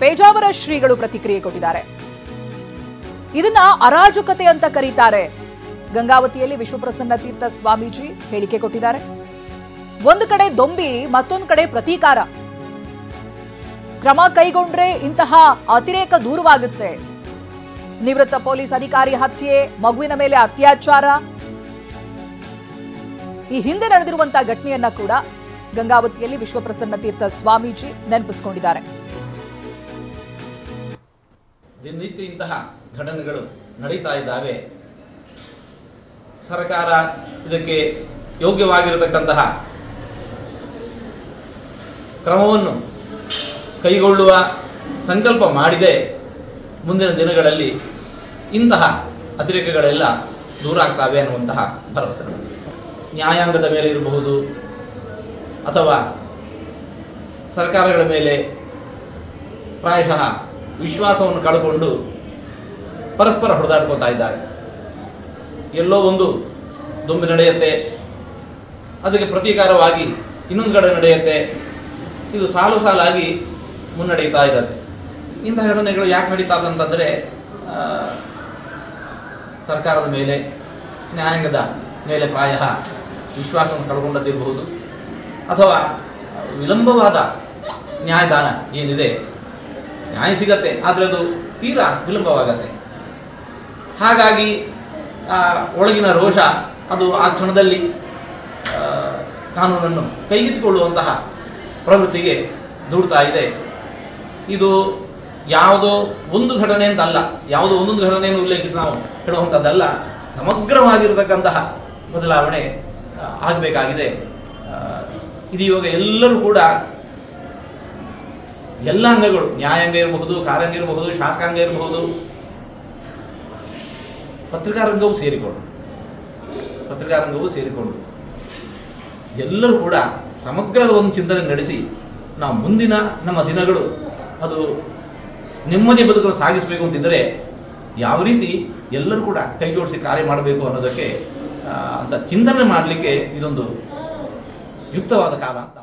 ಪೇಜಾವರ ಶ್ರೀಗಳು ಪ್ರತಿಕ್ರಿಯೆ ಕೊಟ್ಟಿದ್ದಾರೆ. ಇದನ್ನ ಅರಾಜಕತೆ ಅಂತ ಕರೀತಾರೆ. ಗಂಗಾವತಿಯಲ್ಲಿ ವಿಶ್ವಪ್ರಸನ್ನ ತೀರ್ಥ ಸ್ವಾಮೀಜಿ ಹೇಳಿಕೆ ಕೊಟ್ಟಿದ್ದಾರೆ. ಒಂದು ಕಡೆ ದೊಂಬಿ, ಮತ್ತೊಂದು ಕಡೆ ಪ್ರತೀಕಾರ. ಕ್ರಮ ಕೈಗೊಂಡ್ರೆ ಇಂತಹ ಅತಿರೇಕ ದೂರವಾಗುತ್ತೆ. ನಿವೃತ್ತ ಪೊಲೀಸ್ ಅಧಿಕಾರಿ ಹತ್ಯೆ, ಮಗುವಿನ ಮೇಲೆ ಅತ್ಯಾಚಾರ, ಈ ಹಿಂದೆ ನಡೆದಿರುವಂತಹ ಘಟನೆಯನ್ನ ಕೂಡ ಗಂಗಾವತಿಯಲ್ಲಿ ವಿಶ್ವಪ್ರಸನ್ನ ತೀರ್ಥ ಸ್ವಾಮೀಜಿ ನೆನಪಿಸಿಕೊಂಡಿದ್ದಾರೆ. ದಿನನಿತ್ಯ ಇಂತಹ ಘಟನೆಗಳು ನಡೀತಾ ಇದ್ದಾವೆ. ಸರ್ಕಾರ ಇದಕ್ಕೆ ಯೋಗ್ಯವಾಗಿರತಕ್ಕಂತಹ ಕ್ರಮವನ್ನು ಕೈಗೊಳ್ಳುವ ಸಂಕಲ್ಪ ಮಾಡಿದೆ. ಮುಂದಿನ ದಿನಗಳಲ್ಲಿ ಇಂತಹ ಅತಿರೇಕಗಳೆಲ್ಲ ದೂರ ಆಗ್ತವೆ ಅನ್ನುವಂತಹ ಭರವಸೆ ನಮಗೆ. ನ್ಯಾಯಾಂಗದ ಮೇಲೆ ಇರಬಹುದು ಅಥವಾ ಸರ್ಕಾರಗಳ ಮೇಲೆ ಪ್ರಾಯಶಃ ವಿಶ್ವಾಸವನ್ನು ಕಳ್ಕೊಂಡು ಪರಸ್ಪರ ಹೊಡೆದಾಡ್ಕೋತಾ ಇದ್ದಾರೆ. ಎಲ್ಲೋ ಒಂದು ದೊಂಬಿ ನಡೆಯುತ್ತೆ, ಅದಕ್ಕೆ ಪ್ರತೀಕಾರವಾಗಿ ಇನ್ನೊಂದು ಕಡೆ ನಡೆಯುತ್ತೆ. ಇದು ಸಾಲು ಸಾಲಾಗಿ ಮುನ್ನಡೆಯುತ್ತಾ ಇರುತ್ತೆ. ಇಂತಹ ಘಟನೆಗಳು ಯಾಕೆ ನಡೀತಾ ಅಂತಂದರೆ ಸರ್ಕಾರದ ಮೇಲೆ, ನ್ಯಾಯಾಂಗದ ಮೇಲೆ ಪ್ರಾಯಃ ವಿಶ್ವಾಸವನ್ನು ಕಳ್ಕೊಂಡದ್ದಿರಬಹುದು, ಅಥವಾ ವಿಳಂಬವಾದ ನ್ಯಾಯದಾನ ಏನಿದೆ, ನ್ಯಾಯ ಸಿಗತ್ತೆ ಆದರೆ ಅದು ತೀರಾ ವಿಳಂಬವಾಗತ್ತೆ. ಹಾಗಾಗಿ ಒಳಗಿನ ರೋಷ ಅದು ಆ ಕ್ಷಣದಲ್ಲಿ ಕಾನೂನನ್ನು ಕೈಗೆತ್ತಿಕೊಳ್ಳುವಂತಹ ಪ್ರವೃತ್ತಿಗೆ ದೂಡ್ತಾ ಇದೆ. ಇದು ಯಾವುದೋ ಒಂದು ಘಟನೆ ಅಂತಲ್ಲ, ಯಾವುದೋ ಒಂದೊಂದು ಘಟನೆಯನ್ನು ಉಲ್ಲೇಖಿಸಿ ನಾವು ಹೇಳುವಂಥದ್ದಲ್ಲ. ಸಮಗ್ರವಾಗಿರತಕ್ಕಂತಹ ಬದಲಾವಣೆ ಆಗಬೇಕಾಗಿದೆ. ಇದು ಇವಾಗ ಎಲ್ಲರೂ ಕೂಡ ಎಲ್ಲ ಅಂಗಗಳು, ನ್ಯಾಯಾಂಗ ಇರಬಹುದು, ಕಾರ್ಯಾಂಗ ಇರಬಹುದು, ಶಾಸಕಾಂಗ ಇರಬಹುದು, ಪತ್ರಿಕಾರಂಗವೂ ಸೇರಿಕೊಂಡು ಎಲ್ಲರೂ ಕೂಡ ಸಮಗ್ರದ ಒಂದು ಚಿಂತನೆ ನಡೆಸಿ ನಾವು ಮುಂದಿನ ನಮ್ಮ ದಿನಗಳು ಅದು ನೆಮ್ಮದಿ ಬದುಕನ್ನು ಸಾಗಿಸಬೇಕು ಅಂತಿದ್ದರೆ ಯಾವ ರೀತಿ ಎಲ್ಲರೂ ಕೂಡ ಕೈ ಜೋಡಿಸಿ ಕಾರ್ಯ ಮಾಡಬೇಕು ಅನ್ನೋದಕ್ಕೆ ಅಂತ ಚಿಂತನೆ ಮಾಡಲಿಕ್ಕೆ ಇದೊಂದು ಯುಕ್ತವಾದ ಕಾಲ ಅಂತ